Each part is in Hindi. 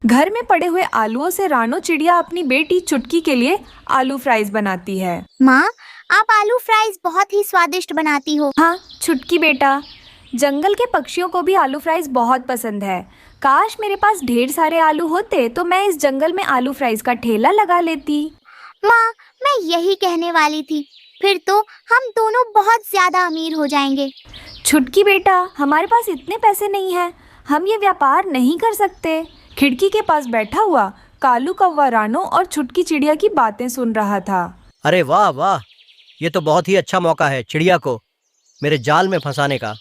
घर में पड़े हुए आलूओं से रानो चिड़िया अपनी बेटी चुटकी के लिए आलू फ्राइज बनाती है। माँ, आप आलू फ्राइज बहुत ही स्वादिष्ट बनाती हो। हाँ छुटकी बेटा, जंगल के पक्षियों को भी आलू फ्राइज बहुत पसंद है। काश मेरे पास ढेर सारे आलू होते तो मैं इस जंगल में आलू फ्राइज का ठेला लगा लेती। माँ, मैं यही कहने वाली थी, फिर तो हम दोनों बहुत ज्यादा अमीर हो जाएंगे। छुटकी बेटा, हमारे पास इतने पैसे नहीं हैं, हम ये व्यापार नहीं कर सकते। खिड़की के पास बैठा हुआ कालू कौवा रानो और छुटकी चिड़िया की बातें सुन रहा था। अरे वाह वाह, ये तो बहुत ही अच्छा मौका है चिड़िया को मेरे जाल में फंसाने का।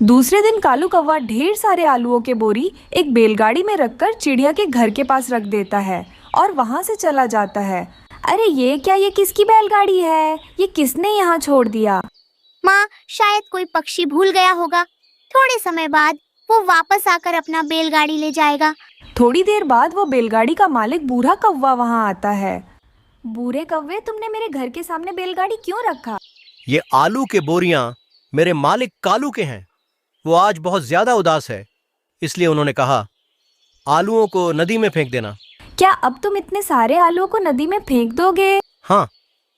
दूसरे दिन कालू कौवा ढेर सारे आलूओं के बोरी एक बैलगाड़ी में रखकर चिड़िया के घर के पास रख देता है और वहां से चला जाता है। अरे ये क्या, ये किसकी बैलगाड़ी है? ये किसने यहाँ छोड़ दिया? माँ, शायद कोई पक्षी भूल गया होगा। थोड़े समय बाद वो वापस आकर अपना बैलगाड़ी ले जाएगा। थोड़ी देर बाद वो बैलगाड़ी का मालिक बूढ़ा कौवा वहाँ आता है। बूढ़े कौवे, तुमने मेरे घर के सामने बैलगाड़ी क्यों रखा? ये आलू के बोरियां मेरे मालिक कालू के हैं। वो आज बहुत ज्यादा उदास है, इसलिए उन्होंने कहा आलूओं को नदी में फेंक देना। क्या अब तुम इतने सारे आलूओं को नदी में फेंक दोगे? हाँ,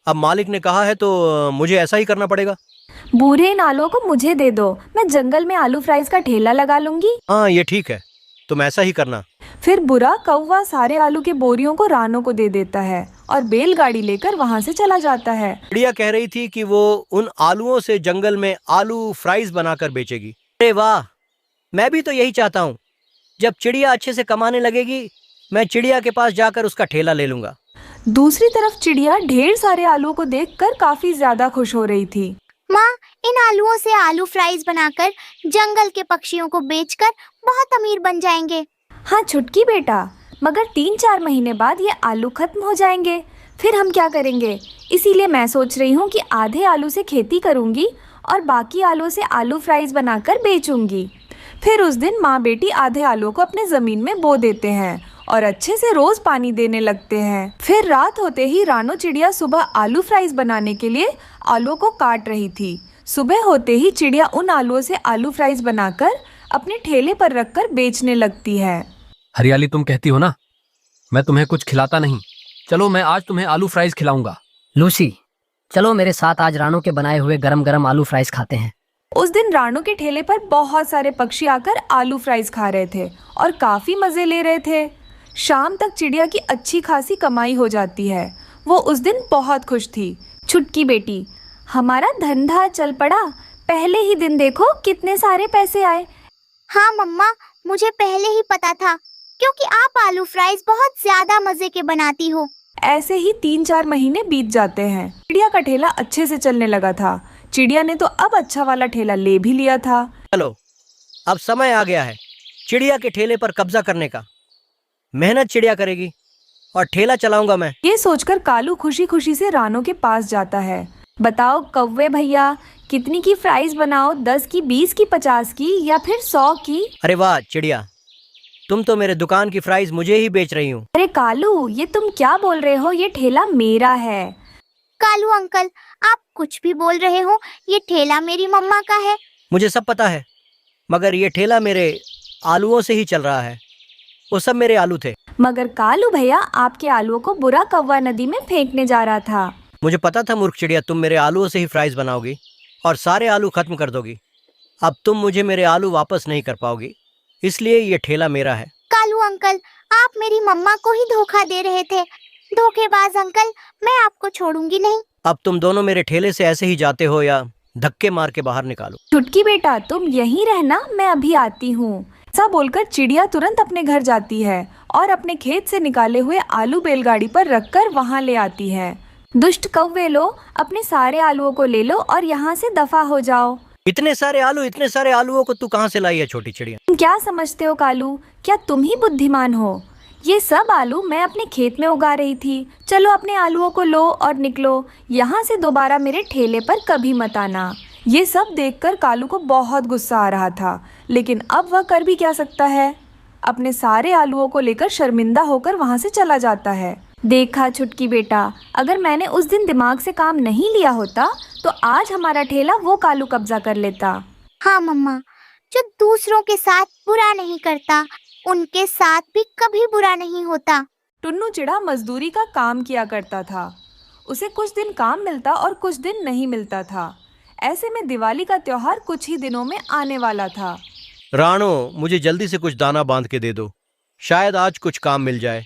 अब मालिक ने कहा है तो मुझे ऐसा ही करना पड़ेगा। बूढ़े इन आलूओं को मुझे दे दो, मैं जंगल में आलू फ्राइज का ठेला लगा लूंगी। हाँ ये ठीक है, तुम ऐसा ही करना। फिर बुरा कौवा सारे आलू के बोरियों को रानो को दे देता है और बैलगाड़ी लेकर वहाँ से चला जाता है। चिड़िया कह रही थी कि वो उन आलूओं से जंगल में आलू फ्राइज बनाकर बेचेगी। अरे वाह, मैं भी तो यही चाहता हूँ। जब चिड़िया अच्छे से कमाने लगेगी, मैं चिड़िया के पास जाकर उसका ठेला ले लूंगा। दूसरी तरफ चिड़िया ढेर सारे आलूओं को देखकर काफी ज्यादा खुश हो रही थी। माँ, इन आलूओं से आलू फ्राइज बनाकर जंगल के पक्षियों को बेचकर बहुत अमीर बन जाएंगे। हाँ छुटकी बेटा, मगर 3-4 महीने बाद ये आलू खत्म हो जाएंगे, फिर हम क्या करेंगे? इसीलिए मैं सोच रही हूँ कि आधे आलू से खेती करूँगी और बाकी आलू से आलू फ्राइज बनाकर बेचूंगी। फिर उस दिन माँ बेटी आधे आलू को अपने ज़मीन में बो देते हैं और अच्छे से रोज़ पानी देने लगते हैं। फिर रात होते ही रानो चिड़िया सुबह आलू फ्राइज बनाने के लिए आलू को काट रही थी। सुबह होते ही चिड़िया उन आलूओं से आलू फ्राइज बनाकर अपने ठेले पर रखकर बेचने लगती है। हरियाली, तुम कहती हो ना मैं तुम्हें कुछ खिलाता नहीं, चलो मैं आज तुम्हें आलू फ्राइज खिलाऊंगा। लूसी, चलो मेरे साथ आज रानो के बनाए हुए गरम गरम आलू फ्राइज खाते हैं। उस दिन रानो के ठेले पर बहुत सारे पक्षी आकर आलू फ्राइज खा रहे थे और काफी मजे ले रहे थे। शाम तक चिड़िया की अच्छी खासी कमाई हो जाती है। वो उस दिन बहुत खुश थी। छुटकी बेटी, हमारा धंधा चल पड़ा। पहले ही दिन देखो कितने सारे पैसे आए। हाँ मम्मा, मुझे पहले ही पता था, क्योंकि आप आलू फ्राइज बहुत ज्यादा मजे के बनाती हो। ऐसे ही 3-4 महीने बीत जाते हैं। चिड़िया का ठेला अच्छे से चलने लगा था। चिड़िया ने तो अब अच्छा वाला ठेला ले भी लिया था। चलो, अब समय आ गया है चिड़िया के ठेले पर कब्जा करने का। मेहनत चिड़िया करेगी और ठेला चलाऊंगा मैं। ये सोचकर कालू खुशी खुशी से रानो के पास जाता है। बताओ कौवे भैया, कितनी की फ्राइज बनाओ? 10 की, 20 की, 50 की या फिर 100 की? अरे वाह चिड़िया, तुम तो मेरे दुकान की फ्राइज मुझे ही बेच रही हूँ। अरे कालू, ये तुम क्या बोल रहे हो? ये ठेला मेरा है। कालू अंकल, आप कुछ भी बोल रहे हो, ये ठेला मेरी मम्मा का है। मुझे सब पता है, मगर ये ठेला मेरे आलूओं से ही चल रहा है। वो सब मेरे आलू थे। मगर कालू भैया, आपके आलूओं को बुरा कौवा नदी में फेंकने जा रहा था। मुझे पता था मूर्ख चिड़िया, तुम मेरे आलूओं से ही फ्राइज बनाओगी और सारे आलू खत्म कर दोगी। अब तुम मुझे मेरे आलू वापस नहीं कर पाओगी, इसलिए ये ठेला मेरा है। कालू अंकल, आप मेरी मम्मा को ही धोखा दे रहे थे। धोखेबाज अंकल, मैं आपको छोड़ूंगी नहीं। अब तुम दोनों मेरे ठेले से ऐसे ही जाते हो या धक्के मार के बाहर निकालो। छुटकी बेटा, तुम यहीं रहना, मैं अभी आती हूँ। ऐसा बोलकर चिड़िया तुरंत अपने घर जाती है और अपने खेत से निकाले हुए आलू बैलगाड़ी पर रखकर वहाँ ले आती है। दुष्ट कौवे, लो अपने सारे आलूओं को ले लो और यहाँ से दफा हो जाओ। इतने सारे आलूओं को तू कहाँ से लाई है छोटी चिड़िया? तुम क्या समझते हो कालू, क्या तुम ही बुद्धिमान हो? ये सब आलू मैं अपने खेत में उगा रही थी। चलो अपने आलूओं को लो और निकलो। यहाँ से दोबारा मेरे ठेले पर कभी मत आना। ये सब देखकर कालू को बहुत गुस्सा आ रहा था, लेकिन अब वह कर भी क्या सकता है। अपने सारे आलूओं को लेकर शर्मिंदा होकर वहाँ से चला जाता है। देखा छुटकी बेटा, अगर मैंने उस दिन दिमाग से काम नहीं लिया होता तो आज हमारा ठेला वो कालू कब्जा कर लेता। हाँ मम्मा, जो दूसरों के साथ बुरा नहीं करता उनके साथ भी कभी बुरा नहीं होता। टुन्नू चिड़ा मजदूरी का काम किया करता था। उसे कुछ दिन काम मिलता और कुछ दिन नहीं मिलता था। ऐसे में दिवाली का त्योहार कुछ ही दिनों में आने वाला था। राणो, मुझे जल्दी से कुछ दाना बांध के दे दो, शायद आज कुछ काम मिल जाए।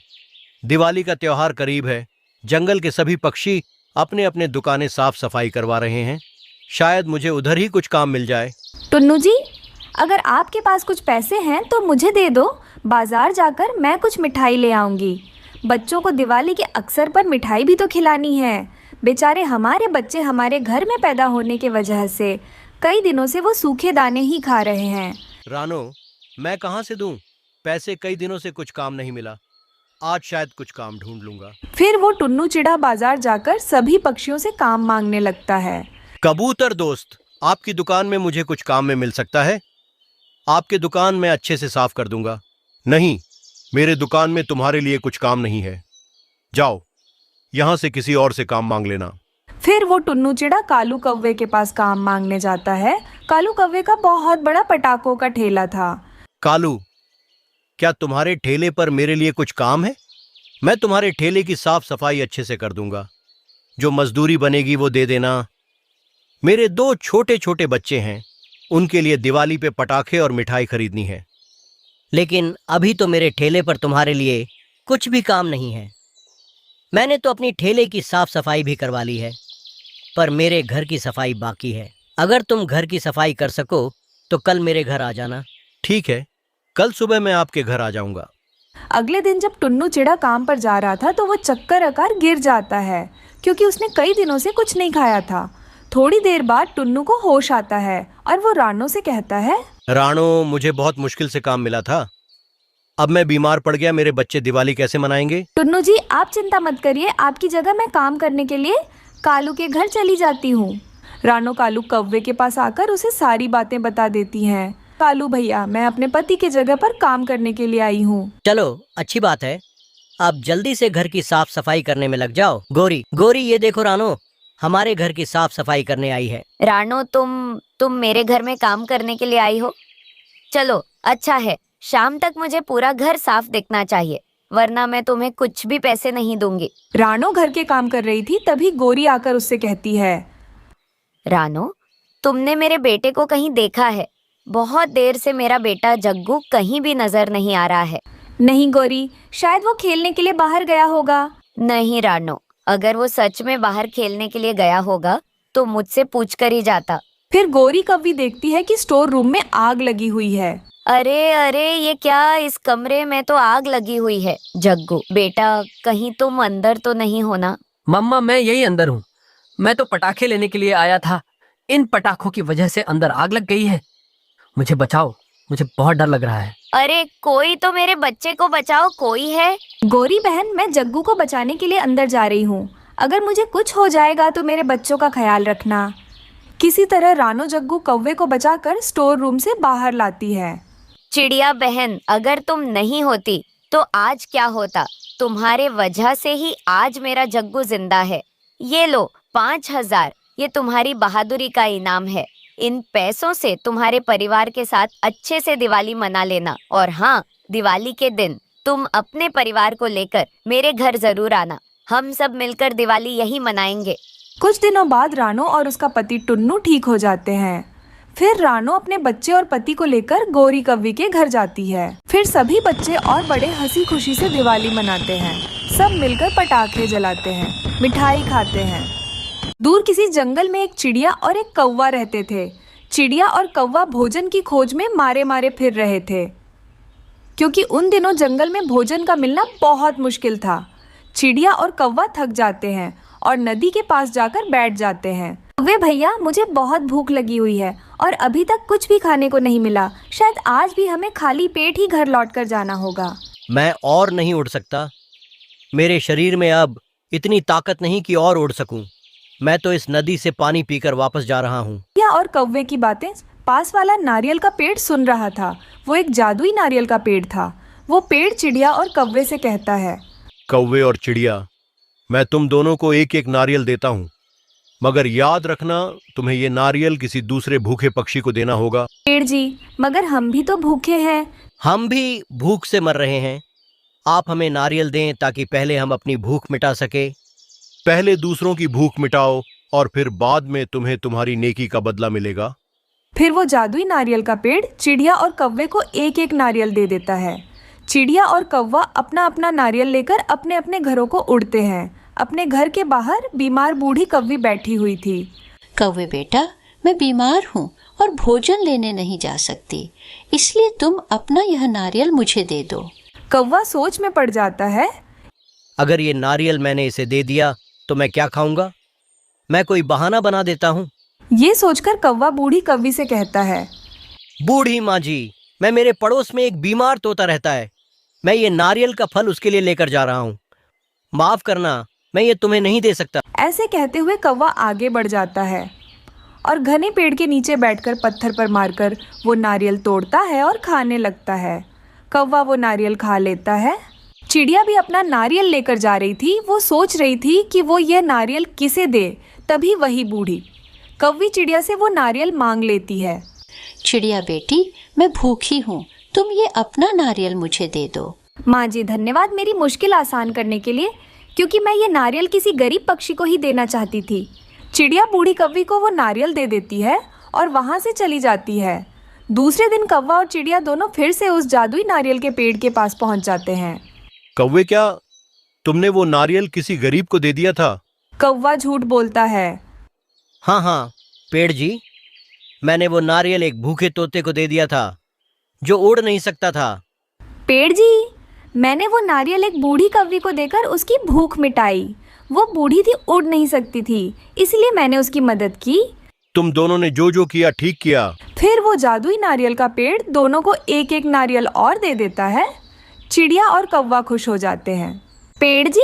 दिवाली का त्योहार करीब है। जंगल के सभी पक्षी अपने अपने दुकानें साफ सफाई करवा रहे हैं। शायद मुझे उधर ही कुछ काम मिल जाए। टुन्नू जी, अगर आपके पास कुछ पैसे हैं तो मुझे दे दो। बाजार जाकर मैं कुछ मिठाई ले आऊंगी। बच्चों को दिवाली के अवसर पर मिठाई भी तो खिलानी है। बेचारे हमारे बच्चे हमारे घर में पैदा होने की वजह से कई दिनों से वो सूखे दाने ही खा रहे हैं। रानो, मैं कहाँ से दूं? पैसे कई दिनों से कुछ काम नहीं मिला। आज शायद कुछ काम ढूंढ लूंगा। फिर वो टुन्नू चिड़ा बाजार जाकर सभी पक्षियों से काम मांगने लगता है। कबूतर दोस्त, आपकी दुकान में मुझे कुछ काम में मिल सकता है? आपके दुकान मैं अच्छे से साफ कर दूंगा। नहीं, मेरे दुकान में तुम्हारे लिए कुछ काम नहीं है। जाओ, यहां से किसी और से काम मांग लेना। फिर वो टुन्नू चिड़ा कालू कौवे के पास काम मांगने जाता है। कालू कौवे का बहुत बड़ा पटाखों का ठेला था। कालू, क्या तुम्हारे ठेले पर मेरे लिए कुछ काम है? मैं तुम्हारे ठेले की साफ सफाई अच्छे से कर दूंगा। जो मजदूरी बनेगी वो दे देना। मेरे 2 छोटे छोटे बच्चे हैं, उनके लिए दिवाली पे पटाखे और मिठाई खरीदनी है। लेकिन अभी तो मेरे ठेले पर तुम्हारे लिए कुछ भी काम नहीं है। मैंने तो अपनी ठेले की साफ सफाई भी करवा ली है, पर मेरे घर की सफाई बाकी है। अगर तुम घर की सफाई कर सको तो कल मेरे घर आ जाना। ठीक है, कल सुबह मैं आपके घर आ जाऊंगा। अगले दिन जब टुन्नू चिड़ा काम पर जा रहा था तो वो चक्कर आकर गिर जाता है, क्योंकि उसने कई दिनों से कुछ नहीं खाया था। थोड़ी देर बाद टुन्नू को होश आता है और वो रानो से कहता है, राणो, मुझे बहुत मुश्किल से काम मिला था। अब मैं बीमार पड़ गया, मेरे बच्चे दिवाली कैसे मनाएंगे? टुन्नू जी, आप चिंता मत करिए, आपकी जगह मैं काम करने के लिए कालू के घर चली जाती हूँ। रानो कालू कौवे के पास आकर उसे सारी बातें बता देती हैं। कालू भैया, मैं अपने पति की जगह पर काम करने के लिए आई हूँ। चलो, अच्छी बात है। आप जल्दी से घर की साफ सफाई करने में लग जाओ। गोरी गोरी, ये देखो रानो हमारे घर की साफ सफाई करने आई है। रानो, तुम मेरे घर में काम करने के लिए आई हो? चलो, अच्छा है। शाम तक मुझे पूरा घर साफ दिखना चाहिए, वरना मैं तुम्हें कुछ भी पैसे नहीं दूंगी। रानो घर के काम कर रही थी, तभी गोरी आकर उससे कहती है, रानो, तुमने मेरे बेटे को कहीं देखा है? बहुत देर से मेरा बेटा जग्गू कहीं भी नजर नहीं आ रहा है। नहीं गोरी, शायद वो खेलने के लिए बाहर गया होगा। नहीं रानो, अगर वो सच में बाहर खेलने के लिए गया होगा तो मुझसे पूछ कर ही जाता। फिर गोरी कौवी देखती है कि स्टोर रूम में आग लगी हुई है। अरे अरे, ये क्या, इस कमरे में तो आग लगी हुई है। जग्गू बेटा, कहीं तुम अंदर तो नहीं हो ना? मम्मा, मैं यही अंदर हूँ। मैं तो पटाखे लेने के लिए आया था। इन पटाखों की वजह से अंदर आग लग गई है। मुझे बचाओ, मुझे बहुत डर लग रहा है। अरे कोई तो मेरे बच्चे को बचाओ, कोई है? गोरी बहन, मैं जग्गू को बचाने के लिए अंदर जा रही हूँ। अगर मुझे कुछ हो जाएगा तो मेरे बच्चों का ख्याल रखना। किसी तरह रानो जग्गू कौवे को बचाकर स्टोर रूम से बाहर लाती है। चिड़िया बहन, अगर तुम नहीं होती तो आज क्या होता? तुम्हारे वजह से ही आज मेरा जग्गू जिंदा है। ये लो 5000, ये तुम्हारी बहादुरी का इनाम है। इन पैसों से तुम्हारे परिवार के साथ अच्छे से दिवाली मना लेना। और हाँ, दिवाली के दिन तुम अपने परिवार को लेकर मेरे घर जरूर आना। हम सब मिलकर दिवाली यही मनाएंगे। कुछ दिनों बाद रानो और उसका पति टुन्नू ठीक हो जाते हैं। फिर रानो अपने बच्चे और पति को लेकर गोरी कौवी के घर जाती है। फिर सभी बच्चे और बड़े हंसी खुशी से दिवाली मनाते हैं। सब मिलकर पटाखे जलाते हैं, मिठाई खाते हैं। दूर किसी जंगल में एक चिड़िया और एक कौवा रहते थे। चिड़िया और कौवा भोजन की खोज में मारे मारे फिर रहे थे, क्योंकि उन दिनों जंगल में भोजन का मिलना बहुत मुश्किल था। चिड़िया और कौवा थक जाते हैं और नदी के पास जाकर बैठ जाते हैं। वे भैया, मुझे बहुत भूख लगी हुई है और अभी तक कुछ भी खाने को नहीं मिला। शायद आज भी हमें खाली पेट ही घर लौटकर जाना होगा। मैं और नहीं उड़ सकता। मेरे शरीर में अब इतनी ताकत नहीं कि और उड़ सकूं। मैं तो इस नदी से पानी पीकर वापस जा रहा हूँ। चिड़िया और कौवे की बातें पास वाला नारियल का पेड़ सुन रहा था। वो एक जादुई नारियल का पेड़ था। वो पेड़ चिड़िया और कौवे से कहता है, कौवे और चिड़िया, मैं तुम दोनों को एक एक नारियल देता हूँ, मगर याद रखना, तुम्हें ये नारियल किसी दूसरे भूखे पक्षी को देना होगा। पेड़ जी, मगर हम भी तो भूखे हैं। हम भी भूख से मर रहे हैं। आप हमें नारियल दें ताकि पहले हम अपनी भूख मिटा सके। पहले दूसरों की भूख मिटाओ और फिर बाद में तुम्हें तुम्हारी नेकी का बदला मिलेगा। फिर वो जादुई नारियल का पेड़ चिड़िया और कौवे को एक एक नारियल दे देता है। चिड़िया और कौवा अपना अपना नारियल लेकर अपने अपने घरों को उड़ते हैं। अपने घर के बाहर बीमार बूढ़ी कौवी बैठी हुई थी। कौवे बेटा, मैं बीमार हूँ और भोजन लेने नहीं जा सकती, इसलिए तुम अपना यह नारियल मुझे दे दो। कौवा सोच में पड़ जाता है। अगर ये नारियल मैंने इसे दे दिया तो मैं क्या खाऊंगा? मैं कोई बहाना बना देता हूँ। ये सोचकर कौवा बूढ़ी कौवी से कहता है, बूढ़ी माँ जी, मैं मेरे पड़ोस में एक बीमार तोता रहता है। मैं ये नारियल का फल उसके लिए लेकर जा रहा हूँ। माफ करना, मैं ये तुम्हें नहीं दे सकता। ऐसे कहते हुए कौवा आगे बढ़ जाता है और घने पेड़ के नीचे बैठकर पत्थर पर मारकर वो नारियल तोड़ता है और खाने लगता है। कौवा वो नारियल खा लेता है। चिड़िया भी अपना नारियल लेकर जा रही थी। वो सोच रही थी कि वो यह नारियल किसे दे। तभी वही बूढ़ी कौवी चिड़िया से वो नारियल मांग लेती है। चिड़िया बेटी, मैं भूखी हूँ, तुम ये अपना नारियल मुझे दे दो। माँ जी, धन्यवाद मेरी मुश्किल आसान करने के लिए, क्योंकि मैं ये नारियल किसी गरीब पक्षी को ही देना चाहती थी। चिड़िया बूढ़ी कौवी को वो नारियल दे देती है और वहाँ से चली जाती है। दूसरे दिन कौवा और चिड़िया दोनों फिर से उस जादुई नारियल के पेड़ के पास पहुँच जाते हैं। कौवे, क्या तुमने वो नारियल किसी गरीब को दे दिया था? कौवा झूठ बोलता है। हाँ हाँ पेड़ जी, मैंने वो नारियल एक भूखे तोते को दे दिया था जो उड़ नहीं सकता था। पेड़ जी, मैंने वो नारियल एक बूढ़ी कौवी को देकर उसकी भूख मिटाई। वो बूढ़ी थी, उड़ नहीं सकती थी, इसलिए मैंने उसकी मदद की। तुम दोनों ने जो जो किया ठीक किया। फिर वो जादुई नारियल का पेड़ दोनों को एक एक नारियल और दे देता है। चिड़िया और कौवा खुश हो जाते हैं। पेड़ जी,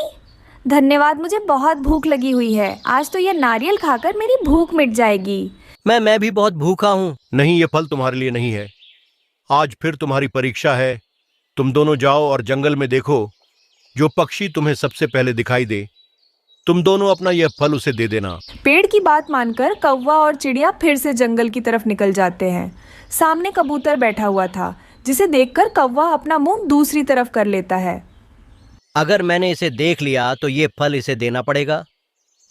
धन्यवाद, मुझे बहुत भूख लगी हुई है। आज तो ये नारियल खाकर मेरी भूख मिट जाएगी। मैं भी बहुत भूखा हूँ। नहीं, ये फल तुम्हारे लिए नहीं है। आज फिर तुम्हारी परीक्षा है। तुम दोनों जाओ और जंगल में देखो, जो पक्षी तुम्हें सबसे पहले दिखाई दे, तुम दोनों अपना यह फल उसे दे देना। पेड़ की बात मानकर कौवा और चिड़िया फिर से जंगल की तरफ निकल जाते हैं। सामने कबूतर बैठा हुआ था, जिसे देखकर कौवा अपना मुंह दूसरी तरफ कर लेता है। अगर मैंने इसे देख लिया तो ये फल इसे देना पड़ेगा,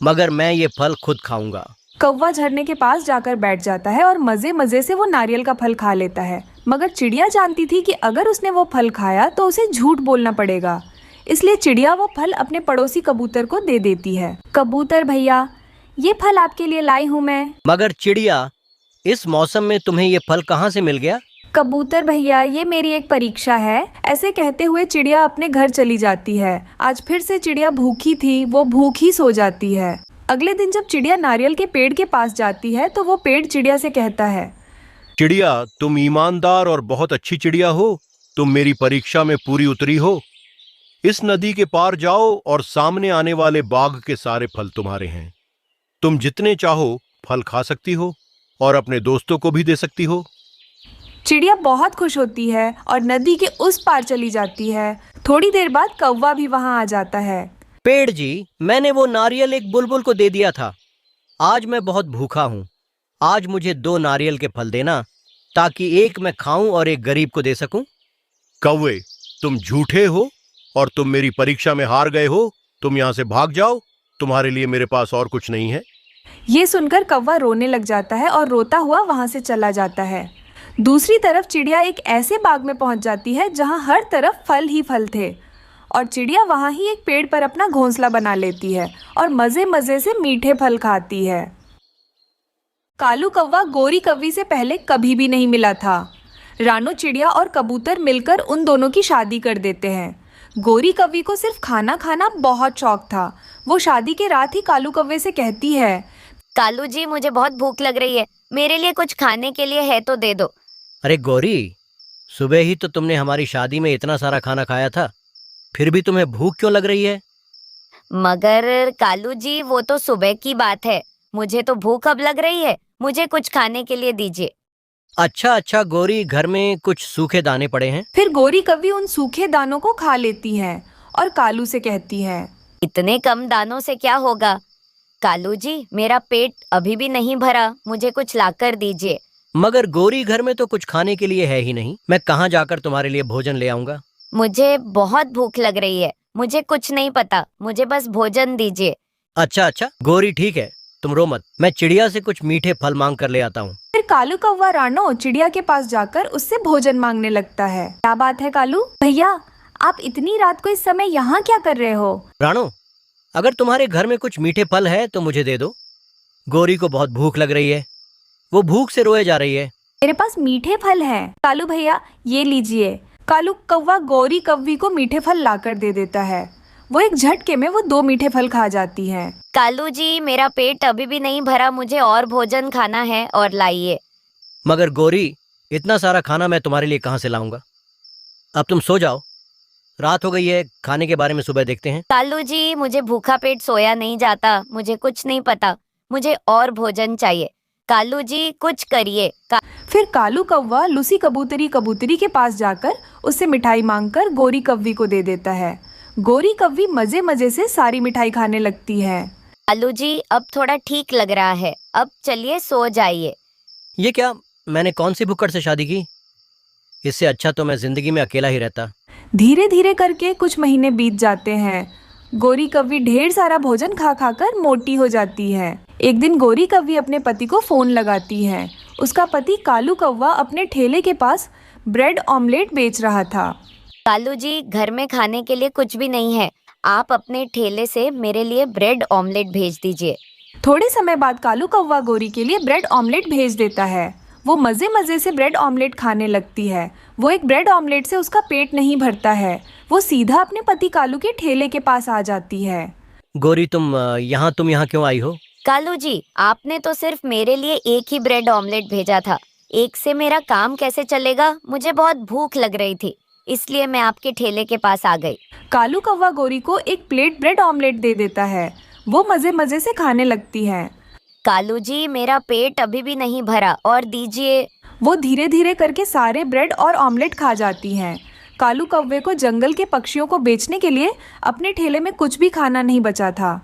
मगर मैं ये फल खुद खाऊंगा। कौवा झरने के पास जाकर बैठ जाता है और मजे मजे से वो नारियल का फल खा लेता है। मगर चिड़िया जानती थी कि अगर उसने वो फल खाया तो उसे झूठ बोलना पड़ेगा, इसलिए चिड़िया वो फल अपने पड़ोसी कबूतर को दे देती है। कबूतर भैया, ये फल आपके लिए लाई हूँ मैं। मगर चिड़िया, इस मौसम में तुम्हें ये फल कहाँ से मिल गया? कबूतर भैया, ये मेरी एक परीक्षा है। ऐसे कहते हुए चिड़िया अपने घर चली जाती है। आज फिर से चिड़िया भूखी थी, वो भूखी सो जाती है। अगले दिन जब चिड़िया नारियल के पेड़ के पास जाती है तो वो पेड़ चिड़िया से कहता है, चिड़िया, तुम ईमानदार और बहुत अच्छी चिड़िया हो। तुम मेरी परीक्षा में पूरी उतरी हो। इस नदी के पार जाओ और सामने आने वाले बाग के सारे फल तुम्हारे हैं। तुम जितने चाहो फल खा सकती हो और अपने दोस्तों को भी दे सकती हो। चिड़िया बहुत खुश होती है और नदी के उस पार चली जाती है। थोड़ी देर बाद कौवा भी वहां आ जाता है। पेड़ जी, मैंने वो नारियल एक बुलबुल को दे दिया था। आज मैं बहुत भूखा हूँ। आज मुझे 2 नारियल के फल देना, ताकि एक मैं खाऊं और एक गरीब को दे सकूं। कौवे, तुम झूठे हो और तुम मेरी परीक्षा में हार गए हो। तुम यहाँ से भाग जाओ, तुम्हारे लिए मेरे पास और कुछ नहीं है। ये सुनकर कौवा रोने लग जाता है और रोता हुआ वहां से चला जाता है। दूसरी तरफ चिड़िया एक ऐसे बाग में पहुंच जाती है जहां हर तरफ फल ही फल थे, और चिड़िया वहां ही एक पेड़ पर अपना घोंसला बना लेती है और मजे मजे से मीठे फल खाती है। कालू कौवा गोरी कौवी से पहले कभी भी नहीं मिला था। रानू चिड़िया और कबूतर मिलकर उन दोनों की शादी कर देते हैं। गोरी कौवी को सिर्फ खाना खाना बहुत शौक था। वो शादी के रात ही कालू कौवे से कहती है, कालू जी, मुझे बहुत भूख लग रही है, मेरे लिए कुछ खाने के लिए है तो दे दो। अरे गौरी, सुबह ही तो तुमने हमारी शादी में इतना सारा खाना खाया था, फिर भी तुम्हें भूख क्यों लग रही है? मगर कालू जी, वो तो सुबह की बात है, मुझे तो भूख अब लग रही है। मुझे कुछ खाने के लिए दीजिए। अच्छा गौरी, घर में कुछ सूखे दाने पड़े हैं। फिर गोरी कौवी उन सूखे दानों को खा लेती है और कालू से कहती है, इतने कम दानों से क्या होगा? कालू जी, मेरा पेट अभी भी नहीं भरा, मुझे कुछ लाकर दीजिए। मगर गोरी घर में तो कुछ खाने के लिए है ही नहीं, मैं कहाँ जाकर तुम्हारे लिए भोजन ले आऊंगा? मुझे बहुत भूख लग रही है, मुझे कुछ नहीं पता, मुझे बस भोजन दीजिए। अच्छा गोरी ठीक है, तुम रो मत, मैं चिड़िया से कुछ मीठे फल मांग कर ले आता हूँ। फिर कालू कौवा रानो चिड़िया के पास जाकर उससे भोजन मांगने लगता है। क्या बात है कालू भैया, आप इतनी रात को इस समय यहाँ क्या कर रहे हो? राणो, अगर तुम्हारे घर में कुछ मीठे फल है तो मुझे दे दो। गोरी को बहुत भूख लग रही है, वो भूख से रोए जा रही है। मेरे पास मीठे फल हैं। कालू भैया ये लीजिए। कालू कौवा गौरी कव्वी को मीठे फल लाकर दे देता है। वो एक झटके में वो 2 मीठे फल खा जाती है। कालू जी, मेरा पेट अभी भी नहीं भरा, मुझे और भोजन खाना है और लाइए। मगर गोरी, इतना सारा खाना मैं तुम्हारे लिए कहाँ से लाऊंगा? अब तुम सो जाओ, रात हो गई है, खाने के बारे में सुबह देखते हैं। कालू जी, मुझे भूखा पेट सोया नहीं जाता, मुझे कुछ नहीं पता, मुझे और भोजन चाहिए। कालू जी कुछ करिए। फिर कालू कौवा लूसी कबूतरी के पास जाकर उससे मिठाई मांगकर गोरी कव्वी को दे देता है। गोरी कव्वी मजे मजे से सारी मिठाई खाने लगती है। कालू जी, अब थोड़ा ठीक लग रहा है, अब चलिए सो जाइए। ये क्या, मैंने कौन सी भुक्कड़ से शादी की? इससे अच्छा तो मैं जिंदगी में अकेला ही रहता। धीरे धीरे करके कुछ महीने बीत जाते हैं। गोरी कव्वी ढेर सारा भोजन खा खाकर मोटी हो जाती है। एक दिन गोरी कव्वी अपने पति को फोन लगाती है। उसका पति कालू कौवा अपने ठेले के पास ब्रेड ऑमलेट बेच रहा था। कालू जी, घर में खाने के लिए कुछ भी नहीं है, आप अपने ठेले से मेरे लिए ब्रेड ऑमलेट भेज दीजिए। थोड़े समय बाद कालू कौवा गोरी के लिए ब्रेड ऑमलेट भेज देता है। वो मजे मजे से ब्रेड ऑमलेट खाने लगती है। वो एक ब्रेड ऑमलेट से उसका पेट नहीं भरता है। वो सीधा अपने पति कालू के ठेले के पास आ जाती है। गोरी, तुम यहाँ क्यों आई हो? कालू जी, आपने तो सिर्फ मेरे लिए एक ही ब्रेड ऑमलेट भेजा था, एक से मेरा काम कैसे चलेगा? मुझे बहुत भूख लग रही थी, इसलिए मैं आपके ठेले के पास आ गई। कालू कौवा गोरी को एक प्लेट ब्रेड ऑमलेट दे देता है। वो मजे मजे से खाने लगती है। कालू जी, मेरा पेट अभी भी नहीं भरा, और दीजिए। वो धीरे धीरे करके सारे ब्रेड और ऑमलेट खा जाती हैं। कालू कौवे को जंगल के पक्षियों को बेचने के लिए अपने ठेले में कुछ भी खाना नहीं बचा था।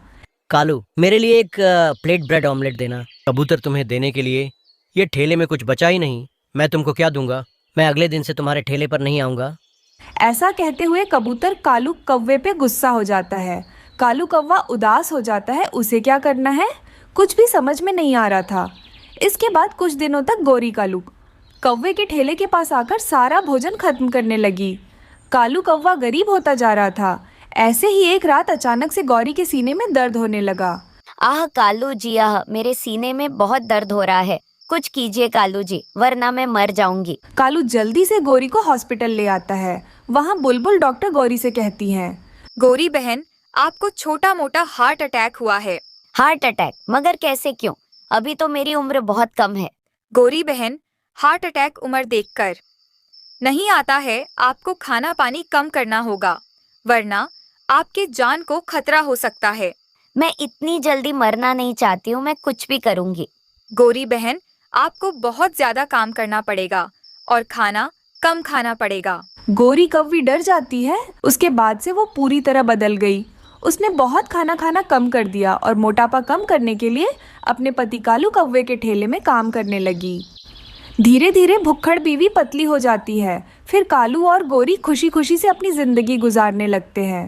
कालू, मेरे लिए एक प्लेट ब्रेड ऑमलेट देना। कबूतर तुम्हें देने के लिए ये ठेले में कुछ बचा ही नहीं, मैं तुमको क्या दूंगा? मैं अगले दिन से तुम्हारे ठेले पर नहीं आऊंगा। ऐसा कहते हुए कबूतर कालू कौवे पे गुस्सा हो जाता है। कालू कौवा उदास हो जाता है। उसे क्या करना है कुछ भी समझ में नहीं आ रहा था। इसके बाद कुछ दिनों तक गोरी कालू कौवे के ठेले के पास आकर सारा भोजन खत्म करने लगी। कालू कौवा गरीब होता जा रहा था। ऐसे ही एक रात अचानक से गौरी के सीने में दर्द होने लगा। आह कालू जी, आह, मेरे सीने में बहुत दर्द हो रहा है, कुछ कीजिए कालू जी, वरना मैं मर जाऊंगी। कालू जल्दी से गोरी को हॉस्पिटल ले आता है। वहाँ बुलबुल डॉक्टर गौरी से कहती हैं, गौरी बहन, आपको छोटा मोटा हार्ट अटैक हुआ है। Heart attack? मगर कैसे, क्यों? अभी तो मेरी उम्र बहुत कम है। गौरी बहन, हार्ट अटैक उम्र देखकर नहीं आता है। आपको खाना पानी कम करना होगा, वरना आपके जान को खतरा हो सकता है। मैं इतनी जल्दी मरना नहीं चाहती हूँ, मैं कुछ भी करूँगी। गौरी बहन, आपको बहुत ज्यादा काम करना पड़ेगा और खाना कम खाना पड़ेगा। गोरी कव्वी डर जाती है। उसके बाद से वो पूरी तरह बदल गई। उसने बहुत खाना खाना कम कर दिया और मोटापा कम करने के लिए अपने पति कालू कौवे के ठेले में काम करने लगी। धीरे धीरे भुक्खड़ बीवी पतली हो जाती है। फिर कालू और गोरी खुशी खुशी से अपनी जिंदगी गुजारने लगते हैं।